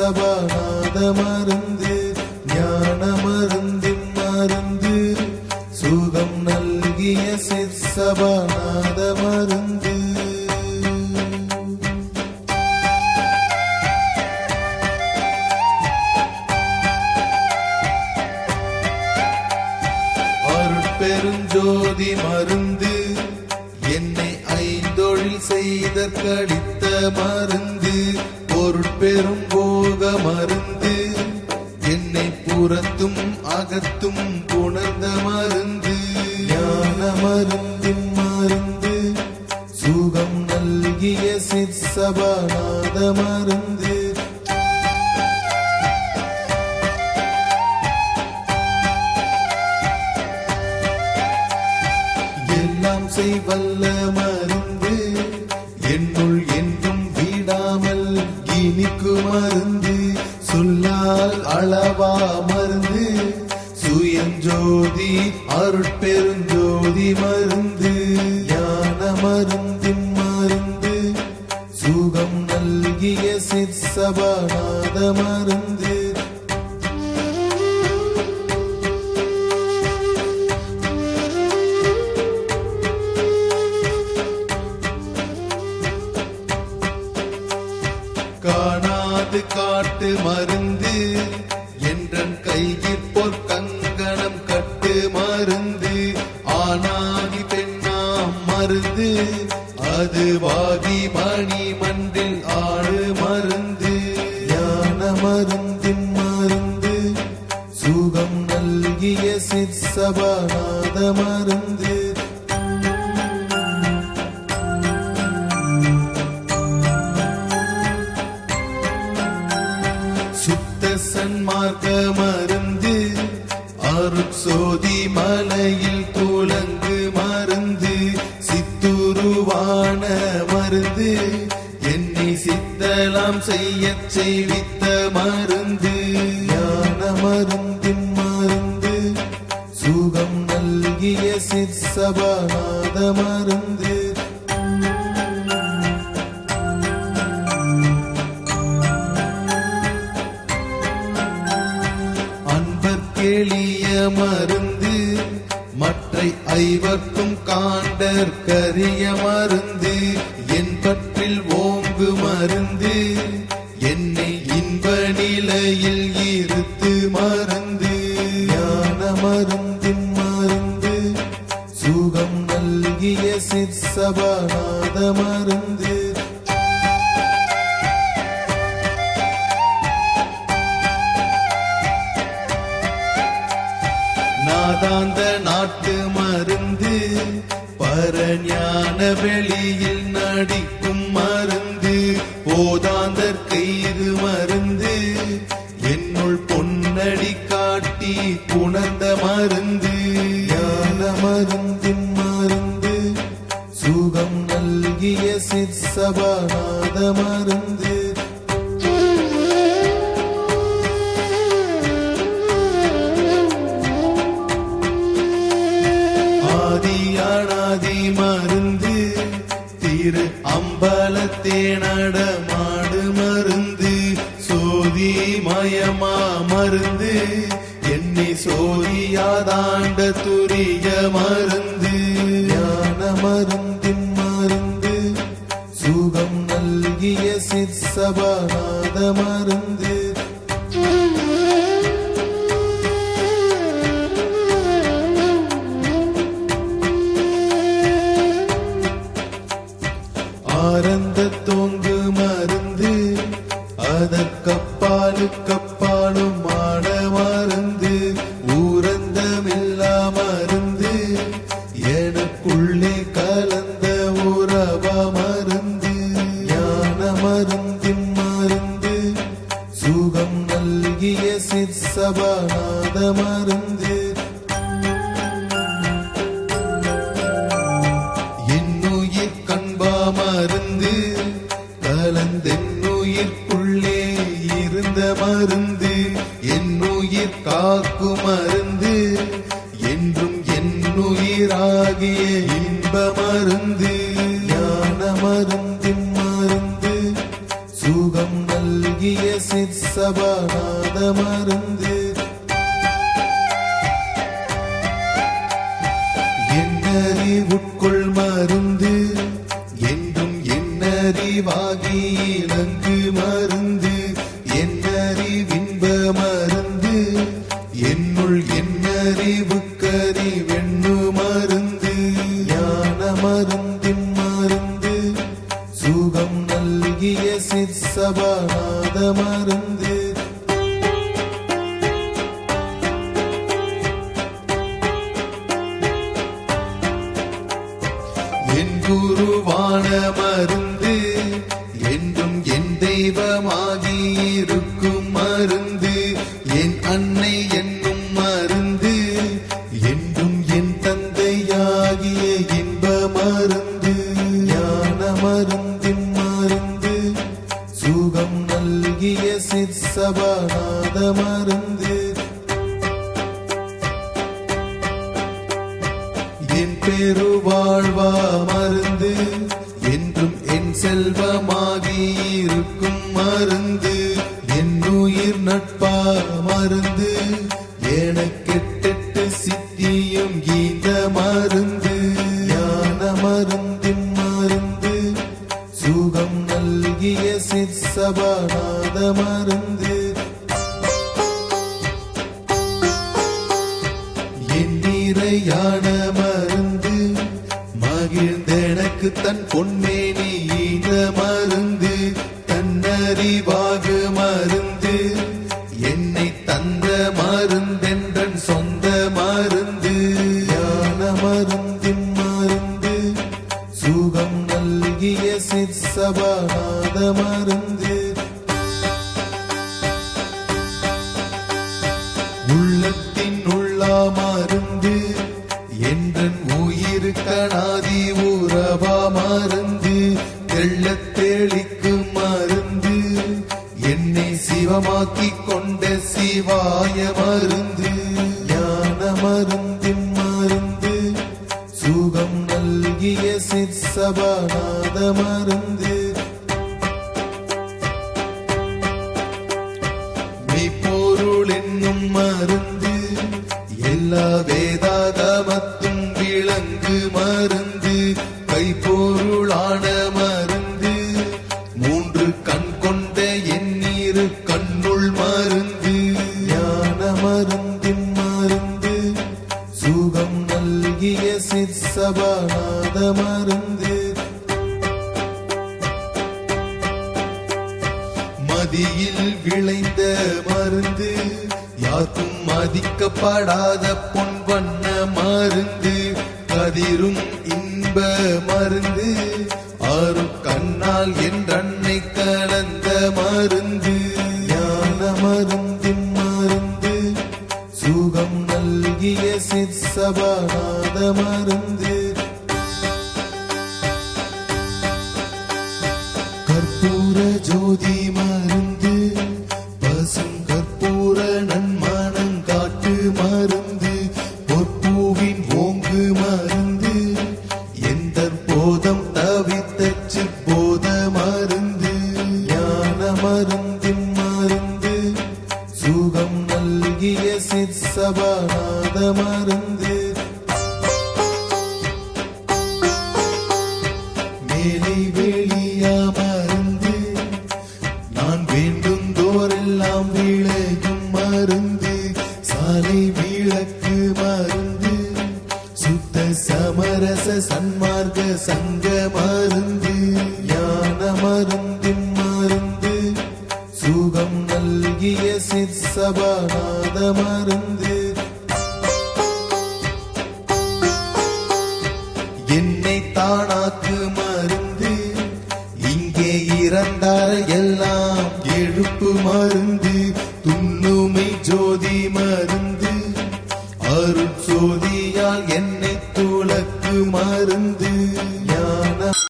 சிற்சபாநாத மருந்து ஞான மருந்தின் மருந்து சுகம் நல்கிய சிற்சபாநாத மருந்து. பெருஞ்சோதி மருந்து என்னை ஐந்தொழில் செய்த கடித்த மருந்து பொருட்பெரும் போக மருந்து என்னை புறத்தும் அகத்தும் புணர்ந்த மருந்து ஞான மருந்தின் மருந்து சுகம் நல்கிய சிற்சபாநாத மருந்து. செய்வல்ல மருந்து என்னுள் என்றும் விடாமல் இனிக்கு மருந்து சொல்லால் அளவா மருந்து சுயஞ்சோதி அருட்பெருஞ்சோதி மருந்து ஞான மருந்தின் மருந்து சுகம் நல்கிய சிற்சபாநாத மருந்து. காணாது காட்டு மருந்து என்றன் கையில் பொற்கங்கணம் கட்டு மருந்து ஆனாகி பெண்ணாம் மருந்து அது வாகி மணி மன்றில் ஆடு மருந்து ஞான மருந்தின் மருந்து சுகம் நல்கிய சிற்சபாநாத மருந்து. சன்மார்க்க மருந்து அருட்சோதி மலையில் துலங்கு மருந்து சித்துருவான மருந்து என்னை சித்தலாம் செய்ய செய்வித்த மருந்து ஞான மருந்தின் மருந்து சுகம் நல்கிய சிற்சபாநாத மருந்து. எளிய மருந்து மற்றை ஐவர்க்கும் காண்டற்கரிய மருந்து என் பற்றில் ஓங்கு மருந்து என்னை இன்ப நிலையில் இருத்து மருந்து ஞான மருந்தின் மருந்து சுகம் நல்கிய சிற்சபாநாத மருந்து. நாதாந்த நாட்டு மருந்து பரஞான வெளியில் நடிக்கும் மருந்து போதாந்தர் கைது மருந்து என்னுள் பொன்னடி காட்டி புணர்ந்த மருந்து ஞான மருந்தின் மருந்து சுகம் நல்கிய சிற்சபாநாத மருந்து. ஆதி மருந்து திரு அம்பலத்தே நடமாடு மருந்து சோதி மயமா மருந்து என்னை சோதியாதாண்ட துரிய மருந்து ஞான மருந்தின் மருந்து சுகம் நல்கிய சிற்சபாநாத மருந்து. ஆரந்த தோங்கு மருந்து அதற்கப்பாலும் ஆட மருந்து ஊரந்தமில்லா மருந்து எனக்குள்ளே கலந்த உறவ மருந்து ஞான மருந்தின் மருந்து சுகம் நல்கிய சிற்சபாநாத மருந்து. மருந்து கலந்தென்னுயிர்க்குள்ளே இருந்த மருந்து என்னுயிர் காக்கும் மருந்து என்றும் என்னுயிராகிய இன்ப மருந்து ஞான மருந்தின் மருந்து சுகம் நல்கிய சிற்சபாநாத சபாநாத மருந்து என்னறிவுட்கொள் மருந்து என்றும் என்னறிவாகி இலங்கு மருந்து என்னறிவின்ப மருந்து என்னுள் என்னறிவுக்கறி வெண்ணு மருந்து ஞான மருந்தின் மருந்து சுகம் நல்கிய சிற்சபாநாத மருந்து என் குருவான மருந்து என்றும் என் தெய்வமாகி இருக்கும் மருந்து என் அன்னை என்னும் மருந்து என்றும் என் தந்தையாகிய இன்ப மருந்து ஞான மருந்தின் மருந்து சுகம் நல்கிய சிற்சபாநாத மருந்து என் பெருவாழ்வா மருந்து என்றும் என் செல்வமாகி இருக்கும் மருந்து என் உயிர் நட்பா மருந்து எனக்கெட்டெட்டு சித்தியும் கீத மருந்து ஞான மருந்தின் மருந்து சுகம் நல்கிய சிற்சபாநாத மருந்து என் நிறையான மருந்து மகிழ்ந்தெனக்கு தன் பொன்மேனி ஈன மருந்து தன்னறிவாகு மருந்து என்னை தந்த மருந்தென்றன் சொந்த மருந்து ஞான மருந்தின் மருந்து சுகம் நல்கிய சிற்சபாநாத மருந்து உள்ளத்தின் உள்ளா மருந்து என்றன் உயிர் கணாதி உறவா மருந்து தெள்ளத் தெளிக்கு மருந்து என்னை சிவமாக்கிக் கொண்ட சிவாய மருந்து ஞான மருந்தின் மருந்து சுகம் நல்கிய சிற்சபாநாத மருந்து மெய்ப்பொருள் என்னும் மருந்து எல்லா வேதாகமத்தும் விளங்கு மருந்து கைப்பொருளான மருந்து மூன்று கண் கொண்ட எண்ணீரு கண்ணுள் மருந்து ஞான மருந்தின் மருந்து சுகம் நல்கிய சிற்சபாநாத மருந்து மதியில் விளைந்த மருந்து யாருக்கும் மதிக்கப்படாத பொன் வண்ண மருந்து கதிரும் இன்ப மருந்து ஆறு கண்ணால் என்றன்னை கலந்த மருந்து ஞான மருந்தின் மருந்து சுகம் நல்கிய சிற்சபாநாத மருந்து கற்பூர ஜோதி மருந்து பசும் கற்பூர நன்மணம் காட்டு மருந்து பொற்பூவின் ஓங்கு மருந்து எந்த போதம் தவித்தச்சு போத மருந்து ஞான மருந்தின் மருந்து சுகம் நல்கிய சிற்சபாநாத மருந்து மேலை வெளியா மருந்து நான் வேண்டும் தோரெல்லாம் விளையும் மருந்து சாலை விளக்கு மருந்து சுத்த சமரச சன்மார்க்க சங்க மருந்து ஞான மருந்தின் மருந்து சுகம் நல்கிய சிற்சபாநாத மருந்து என்னை தானாக்கு மருந்து இங்கே இறந்தார எல்லாம் எழுப்பு மருந்து துண்ணுமை ஜோதி மருந்து அருட்சோதியால் என்ன